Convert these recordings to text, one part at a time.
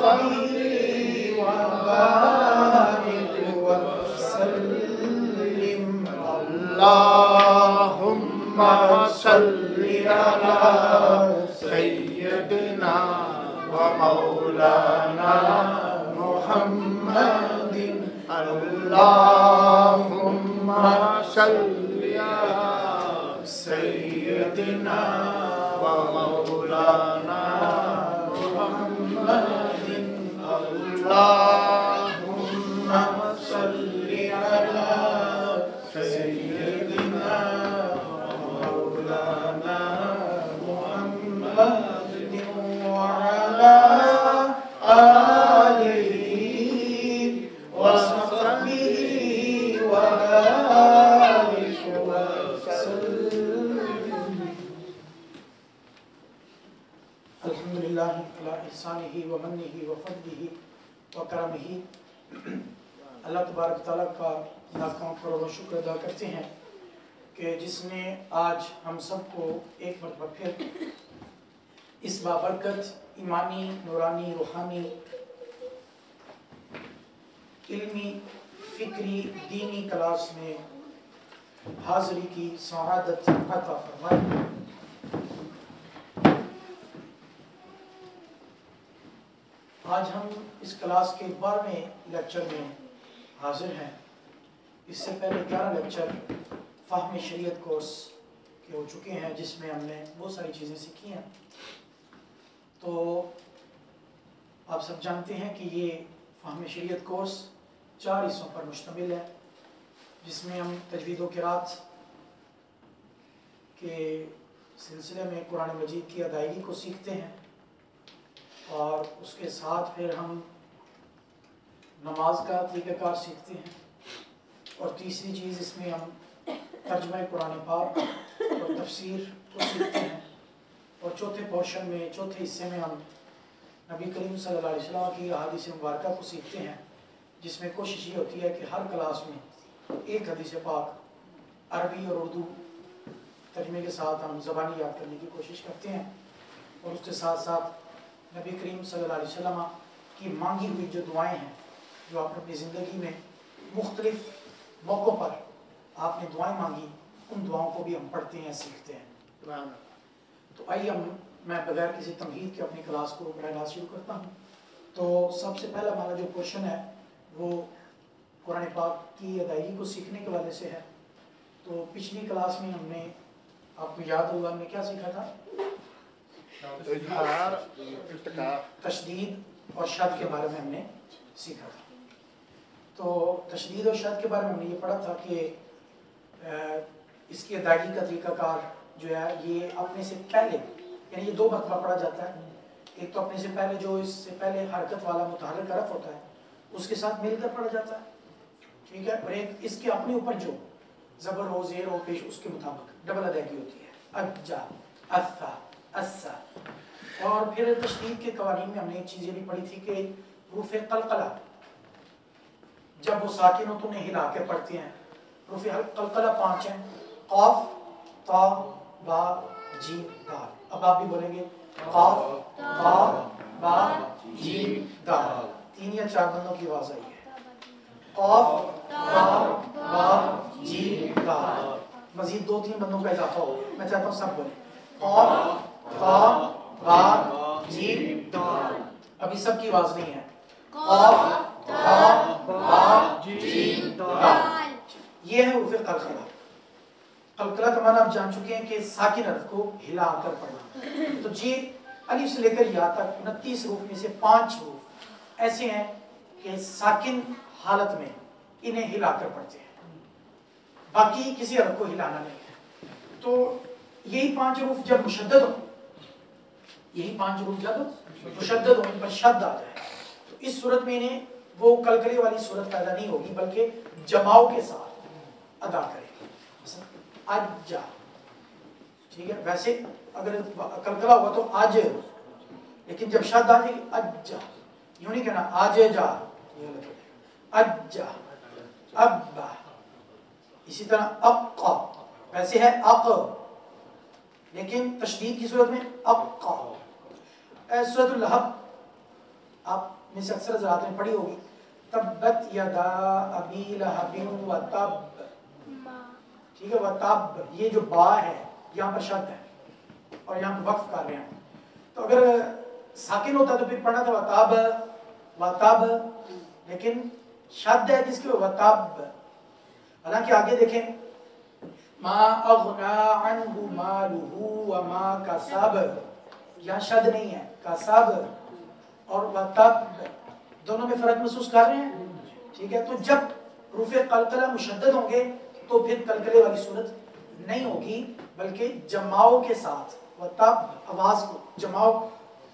صلی وبارک وسلم اللہم صلی علی سیدنا و مولانا محمد اللہم صلی علی سیدنا و مولانا محمد اللہم صلی علی سیدنا و مولانا محمد وعلی آلہ وصحبہ وبارک وسلم. الحمدللہ علی احسانہ ومنہ وفضلہ وکرمہ. اللہ تبارک تعالیٰ کا لاکھوں کروڑوں شکر ادا کرتے ہیں کہ جس نے آج ہم سب کو ایک مرتبہ پھر اس بابرکت ایمانی نورانی روحانی علمی فکری دینی کلاس میں حاضری کی سعادت عطا فرمائے. آج ہم اس کلاس کے 12ویں لیکچر میں حاضر ہیں. اس سے پہلے 11 لیکچر فہم شریعت کورس کے ہو چکے ہیں جس میں ہم نے بہت ساری چیزیں سیکھی ہیں. تو آپ سب جانتے ہیں کہ یہ فہم شریعت کورس 4 حصوں پر مشتمل ہے جس میں ہم تجوید و قرات کے سلسلے میں قرآن مجید کی ادائیگی کو سیکھتے ہیں اور اس کے ساتھ پھر ہم نماز کا طریقہ کار سیکھتے ہیں اور تیسری چیز اس میں ہم ترجمہ قرآن پاک اور تفسیر کو سیکھتے ہیں اور چوتھے پورشن میں چوتھے حصے میں ہم نبی کریم صلی اللہ علیہ وسلم کی احادیث مبارکہ کو سیکھتے ہیں جس میں کوشش یہ ہوتی ہے کہ ہر کلاس میں ایک حدیث پاک عربی اور اردو ترجمے کے ساتھ ہم زبانی یاد کرنے کی کوشش کرتے ہیں اور اس کے ساتھ ساتھ نبی کریم صلی اللہ علیہ وسلم کی مانگی ہوئی جو دعائیں ہیں جو آپ اپنی زندگی میں مختلف موقعوں پر آپ نے دعائیں مانگی ان دعاؤں کو بھی ہم پڑھتے ہیں سیکھتے ہیں. تو آئیے میں بغیر کسی تمہید کے اپنی کلاس کو براہ راست شروع کرتا ہوں. تو سب سے پہلا ہمارا جو پورشن ہے وہ قرآن پاک کی ادائیگی کو سیکھنے کے حوالے سے ہے. تو پچھلی کلاس میں ہم نے آپ کو یاد ہوگا ہم نے کیا سیکھا تھا؟ تشدید اور شد کے بارے میں ہم نے سیکھا تھا. تو تشدید اور شد کے بارے میں ہم نے یہ پڑھا تھا کہ اس کی ادائیگی کا طریقہ کار جو ہے یہ اپنے سے پہلے یعنی یہ 2 مرتبہ پڑھا جاتا ہے. ایک تو اپنے سے پہلے جو اس سے پہلے حرکت والا متحرک حرف ہوتا ہے اس کے ساتھ مل کر پڑھا جاتا ہے, ٹھیک ہے, اور ایک اس کے اپنے اوپر جو زبر ہو زیر ہو پیش اس کے مطابق ڈبل ادائیگی ہوتی ہے اجا اثا اسا. اور پھر تشدید کے قوانین میں ہم نے ایک چیز یہ بھی پڑھی تھی کہ حروف قلقلہ جب وہ ساکن ہو تو انہیں ہلا کے پڑھتے ہیں. حروف قلقلہ 5 ہیں, قاف تا با جیم دال. اب آپ بھی بولیں گے قاف تا با جیم دال. 3 یا 4 بندوں کی آواز آئی ہے. قاف تا با جیم دال. مزید 2-3 بندوں کا اضافہ ہو. میں چاہتا ہوں سب بولیں قاف تا با جیم دال. ابھی سب کی آواز نہیں ہے. قاف تا با جیم دال. یہ ہے حروف قلقلہ. قلقلہ کا معنی آپ جان چکے ہیں کہ ساکن حرف کو ہلا کر پڑھنا. تو جی الف سے لے کر یا تک 29 حروف میں سے 5 حروف ایسے ہیں کہ ساکن حالت میں انہیں ہلا کر پڑھتے ہیں, باقی کسی حرف کو ہلانا نہیں ہے. تو یہی 5 حروف جب مشدد ہو, یہی 5 حروف جب مشدد ہو ان پر شد آ جائے تو اس صورت میں انہیں وہ قلقلے والی صورت پیدا نہیں ہوگی بلکہ جماؤ کے ساتھ ادا کرے گی. اجا, ٹھیک ہے. ویسے اگر قلقلہ ہوا تو آج, لیکن جب شد آ جائے گی اجا, یوں نہیں کہنا آج جا, اجا ابا. اسی طرح ابقا ویسے ہے اق, لیکن تشدید کی صورت میں ابقا. سورۃ اللہب آپ میں سے اکثر حضرات نے پڑھی ہوگی تبت یدا ابی لہب و تب، ٹھیک ہے، و تب، یہ جو با ہے یہاں پر شد ہے اور یہاں پر وقف کر رہے ہیں. تو اگر ساکن ہوتا تو پھر پڑھنا تھا وتاب وتب، لیکن شد ہے جس کے وتب. حالانکہ آگے دیکھیں ما اغنا عنہ مالہ وما کسب، یہاں شد نہیں ہے، کسب اور وتب دونوں میں فرق محسوس کر رہے ہیں. ٹھیک ہے، تو جب حروف قلقلہ مشدد ہوں گے تو پھر قلقلے والی صورت نہیں ہوگی، بلکہ جماؤ کے ساتھ وتب آواز کو جماؤ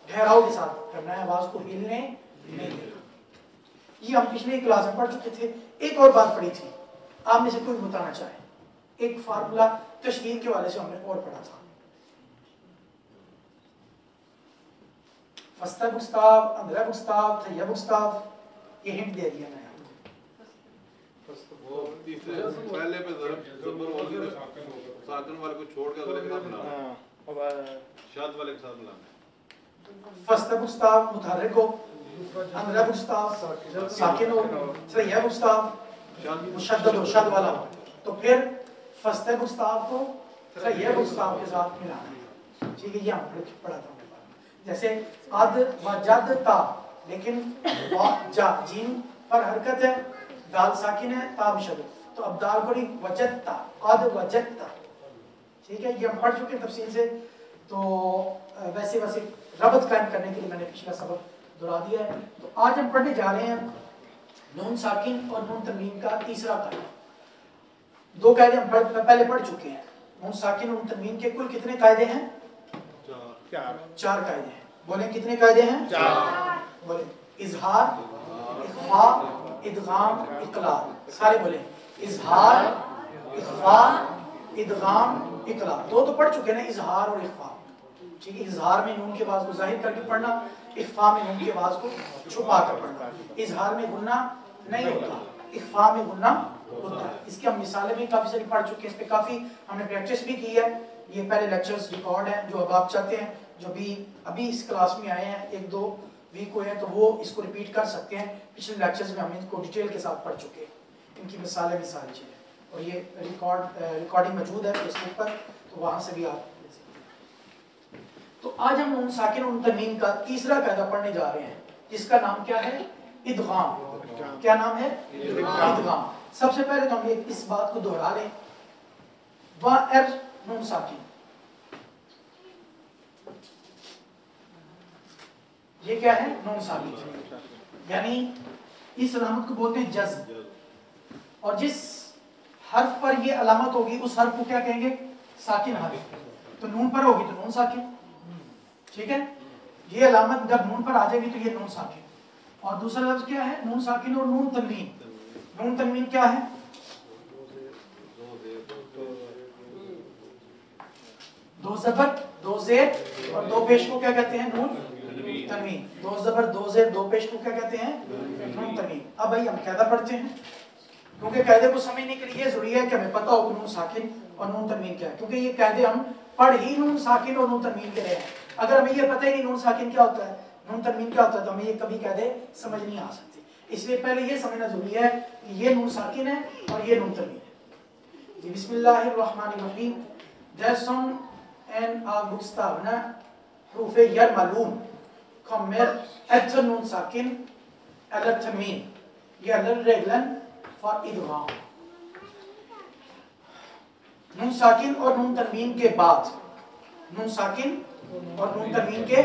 ٹھہراؤ کے ساتھ کرنا ہے، آواز کو ہلنے نہیں دینا. یہ ہم پچھلی کلاس میں پڑھ چکے تھے. ایک اور بات پڑھی تھی، آپ میں سے کوئی بتانا چاہے، ایک فارمولا تشدید کے والے سے ہم نے اور پڑھا تھا. فستہ گستاف، اندرہ گستاف، تھیہ گستاف، یہ ہنٹ دے دیا میں. پہلے پہ ضرب زبر ہوگی ساکن والے کو چھوڑ کے اگلے کے ساتھ ملانا، شاد والے کے ساتھ ملانا. فستہ گستاف متحرک ہو، اندرہ گستاف ساکن ہو، تھیہ گستاف مشدد ہو، شد والا ہو، تو پھر فستہ گستاف کو تھیہ گستاف کے ساتھ ملانا ہے. ٹھیک ہے، یہ ہم پڑھا تھا. جیسے قد وجد تا، لیکن جا جیم پر حرکت ہے، دال ساکن ہے، تا مشدد، تو اب دال کو نہیں وجدتا، قد وجدتا. ٹھیک ہے، یہ ہم پڑھ چکے ہیں تفصیل سے. تو ویسے ربط قائم کرنے کے لیے میں نے پچھلا سبق دہرا دیا ہے. تو آج ہم پڑھنے جا رہے ہیں نون ساکن اور نون تنوین کا تیسرا قاعدہ. دو قاعدے ہم پہلے پڑھ چکے ہیں. نون ساکن اور نون تنوین کے کل کتنے قاعدے ہیں؟ چار قاعدے ہیں. بولیں کتنے قاعدے ہیں؟ چار. بولیں اظہار، اخفاء، ادغام، اقلاب. سارے بولیں اظہار، اخفاء، ادغام، اقلاب. دو تو پڑھ چکے ہیں، اظہار اور اخفاء. ٹھیک ہے، اظہار میں نون کی آواز کو ظاہر کر کے پڑھنا، اخفاء میں نون کی آواز کو چھپا کر پڑھنا. اظہار میں غنہ نہیں ہوتا، اخفاء میں غنہ ہوتا ہے. اس کی ہم مثالیں بھی کافی ساری پڑھ چکے ہیں، اس پہ کافی ہم نے پریکٹس بھی کی ہے. یہ پہلے لیکچرز ریکارڈ ہیں، جو اب آپ چاہتے ہیں جو بھی ابھی اس کلاس میں آئے ہیں، ایک دو ویک ہوئے ہیں، تو وہ اس کو ریپیٹ کر سکتے ہیں. پچھلے لیکچرز میں ہم ان کو ڈیٹیل کے ساتھ پڑھ چکے ہیں. ان کی مثالیں بھی ساری چیزیں، اور یہ ریکارڈنگ موجود ہے فیس بک پر، تو وہاں سے بھی آپ لے سکتے ہیں. تو آج ہم نون ساکن اور نون تنوین کا تیسرا قاعدہ پڑھنے جا رہے ہیں، جس کا نام کیا ہے؟ ادغام. کیا نام ہے؟ ادغام. سب سے پہلے تو ہم اس بات کو دہرا لیں، وا نون ساکن، یہ کیا ہے؟ نون ساکن. یعنی اس علامت کو بولتے ہیں جزم، اور جس حرف پر یہ علامت ہوگی اس حرف کو کیا کہیں گے؟ ساکن حرف. تو نون پر ہوگی تو نون ساکن. ٹھیک ہے، یہ علامت جب نون پر آ جائے گی تو یہ نون ساکن. اور دوسرا لفظ کیا ہے؟ نون ساکن اور نون تنوین. نون تنوین کیا ہے؟ دو زبر، دو زیر اور دو پیش کو کیا کہتے ہیں؟ نون تنوین. دو زبر، دو زیر، دو پیش کو کیا کہتے ہیں؟ نون تنوین. اب بھائی ہم قاعدہ پڑھتے ہیں، کیونکہ قاعدے کو سمجھنے کے لیے ضروری ہے کہ ہمیں پتہ ہو کہ نون ساکن اور نون تنوین کیا ہے، کیونکہ یہ قاعدے ہم پڑھ ہی نون ساکن اور نون تنوین کے رہے ہیں. اگر ہمیں یہ پتہ ہی نہیں نون ساکن کیا ہوتا ہے، نون تنوین کیا ہوتا ہے، تو ہمیں یہ کبھی قاعدے سمجھ نہیں آ سکتے. اس لیے پہلے یہ سمجھنا ضروری ہے کہ یہ نون ساکن ہے اور یہ نون تنوین ہے. جی بسم اللہ الرحمن الرحیم. Desson en av bokstavene حروف یرملون kommer etter noen saken eller termin gjelder regelen for idgham. نون ساکن اور نون تنوین کے بعد، نون ساکن اور نون تنوین کے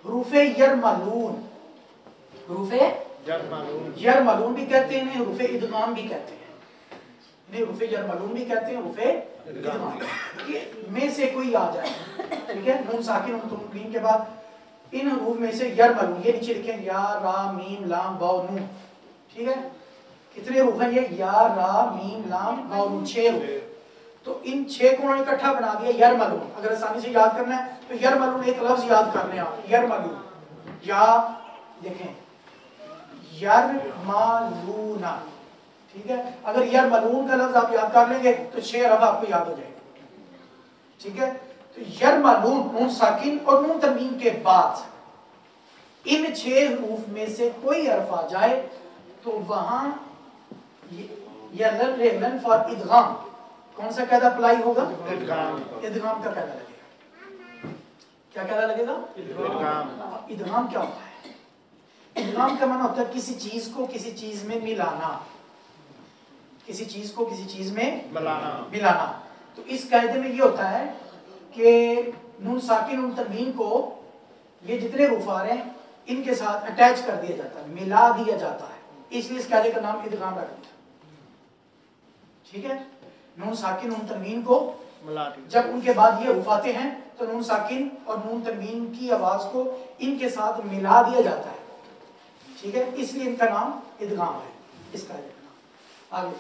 حروف یرملون، حروف یرملون بھی کہتے ہیں، حروف ادغام بھی کہتے ہیں. انہیں حروف یرملون بھی کہتے ہیں، حروف ادغام. میں سے کوئی آ جائے، ٹھیک ہے، نون ساکن اور نون تنوین کے بعد ان حروف میں سے یرملون، یہ نیچے لکھیں یا را میم لام واو نون. ٹھیک ہے، کتنے حروف ہیں یہ؟ یا را میم لام واو نون، 6 حروف. تو ان 6 کو انہوں نے اکٹھا بنا دیا یرملون. اگر آسانی سے یاد کرنا ہے تو یرملون ایک لفظ یاد کرنے آپ، یرملون. یا دیکھیں یرملون، ٹھیک ہے، اگر یرملون کا لفظ آپ یاد کر لیں گے تو 6 حرف آپ کو یاد ہو جائے گا. ٹھیک ہے، تو یرملون نون ساکن اور نون تنوین کے بعد ان 6 حروف میں سے کوئی حرف آ جائے تو وہاں لن فار ادغام کون سا قاعدہ اپلائی ہوگا؟ ادغام کا قاعدہ لگے گا. کیا قاعدہ لگے گا؟ ادغام کیا ہوتا ہے؟ ادغام کا معنی ہوتا ہے کسی چیز کو کسی چیز میں ملانا. کسی چیز کو کسی چیز میں ملانا. تو اس قاعدے میں یہ ہوتا ہے کہ نون ساکن نون تنوین کو یہ جتنے حروف آ رہے ہیں ان کے ساتھ اٹیچ کر دیا جاتا ہے, ملا دیا جاتا ہے. اس لیے اس قاعدے کا نام ادغام رکھ دیا. ٹھیک ہے. نون ساکن نون تنوین کو جب ان کے بعد یہ حروف آتے ہیں تو نون ساکن اور نون تنوین کی آواز کو ان کے ساتھ ملا دیا جاتا ہے. ٹھیک ہے. اس لیے ان کا نام ادغام ہے. اس قاعدے کا نام آگے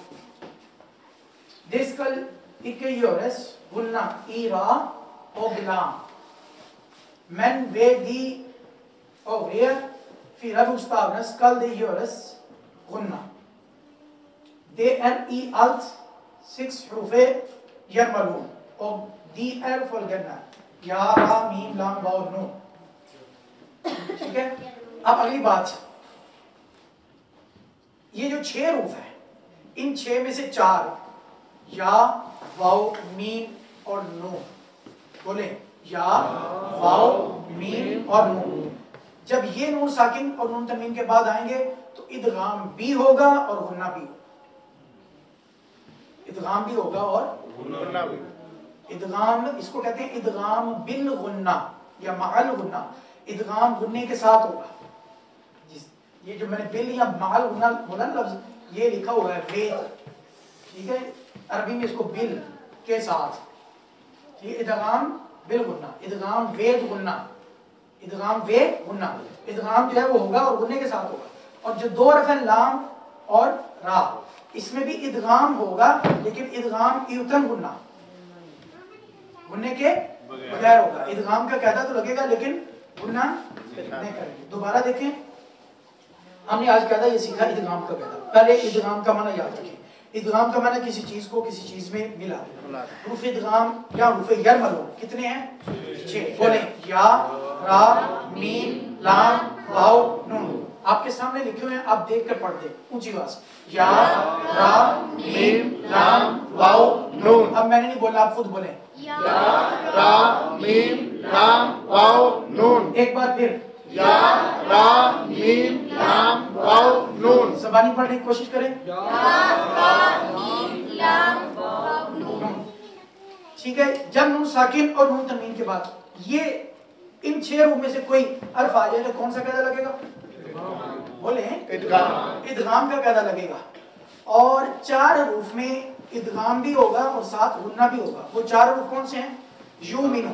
دیسکل اکیورس غنہ ایرا او بلام من وے دی او غیر فی رب استاغنس کل دی یورس غنہ دے ار ای الت 6 حروف یرملون او دی ار فلگنہ یا را میم لام واو نون. ٹھیک ہے. اب اگلی بات, یہ جو 6 حروف ہیں ان 6 میں سے 4 یا واو میم اور نون, بولیں یا واو میم اور نون. جب یہ نون ساکن اور نون تنوین کے بعد آئیں گے تو ادغام بھی ہوگا اور غنہ بھی. ادغام بھی ہوگا اور غنہ بھی. ادغام اس کو کہتے ہیں ادغام بالغنہ یا مع الغنہ. ادغام غنے کے ساتھ ہوگا. یہ جو میں نے بل یا مع الغنہ بولا نا لفظ, یہ لکھا ہوا ہے وید. ٹھیک ہے. عربی میں اس کو بل کے ساتھ. یہ ادغام بالغنہ, ادغام وید غنہ, ادغام وید غنہ. ادغام جو ہے وہ ہوگا اور غنے کے ساتھ ہوگا. اور جو 2 حرف ہیں لام اور را, اس میں بھی ادغام ہوگا لیکن ادغام ایوتن غنہ, غنے کے بغیر ہوگا. ادغام کا قاعدہ تو لگے گا لیکن غنہ نہیں کریں گے. دوبارہ دیکھیں, ہم نے آج قاعدہ یہ سیکھا ادغام کا قاعدہ. پہلے ادغام کا معنی یاد رکھیں. ادغام کا معنی کسی چیز کو کسی چیز میں ملا دینا. حروف ادغام یا حروف یرملون کتنے ہیں؟ 6. بولیں یا را میم لام واو نون. آپ کے سامنے لکھے ہوئے ہیں, آپ دیکھ کر پڑھ دیں اونچی آواز. یا را میم لام واو نون. اب میں نے نہیں بولا, آپ خود بولیں یا را میم لام واو نون. ایک بار پھر یا را میم لام واو نون. زبانی پڑھنے کی کوشش کریں. یا را میم لام واو نون. ٹھیک ہے. جب نون ساکن اور نون تنوین کے بعد یہ ان 6 حروف میں سے کوئی حرف آ جائے تو کون سا قاعدہ لگے گا؟ بولیں ادغام کا قاعدہ لگے گا. اور 4 حروف میں ادغام بھی ہوگا اور ساتھ غنہ بھی ہوگا. وہ 4 حروف کون سے ہیں؟ یو مینو.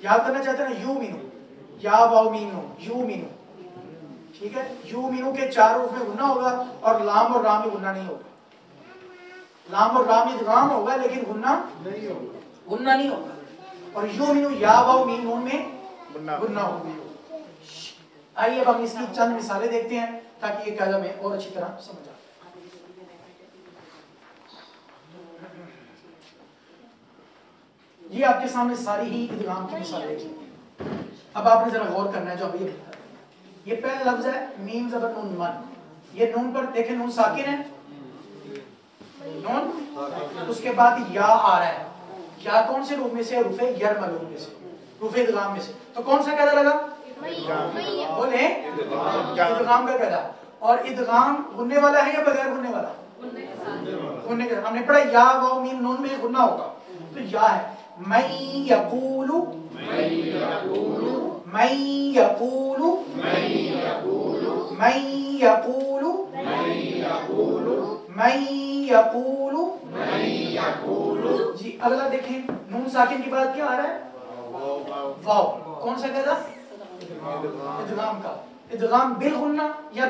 یاد کرنا چاہتے ہیں یو مینو, یا واو میم نون, یو مینو. ٹھیک ہے. یو مینو کے 4 حروف میں غنہ ہوگا اور لام اور را میں غنہ نہیں ہوگا. لام اور را میں ادغام ہوگا لیکن غنہ نہیں ہوگا. اور یو مینو یا واو میم نون میں غنہ ہوگا. آئیے اب ہم اس کی چند مثالیں دیکھتے ہیں تاکہ یہ قاعدہ میں اور اچھی طرح سمجھ آئے. یہ آپ کے سامنے ساری ہی ادغام کی مثالیں ہیں. اب آپ نے ذرا غور کرنا ہے جو ابھی یہ پہلا لفظ ہے میم زبر نون من. یہ نون پر دیکھیں نون ساکن ہے, نون, اس کے بعد یا آ رہا ہے. یا کون سے حروف میں سے؟ حروف یرملون میں سے, حروف ادغام میں سے. تو کون سا قاعدہ لگا؟ بولیں ادغام کا قاعدہ. اور ادغام غننے والا ہے یا بغیر غننے والا؟ غننے کا. ہم نے پڑھا یا واو میم نون میں غنہ ہوگا تو یا ہے. من یقول من یقول من یقول من یقول من یقول من یقول من یقول. جی اگلا دیکھیں, نون ساکن کے بعد کیا آ رہا ہے؟ واو. کون سا قاعدہ؟ ادغام کا. ادغام بالغنہ یا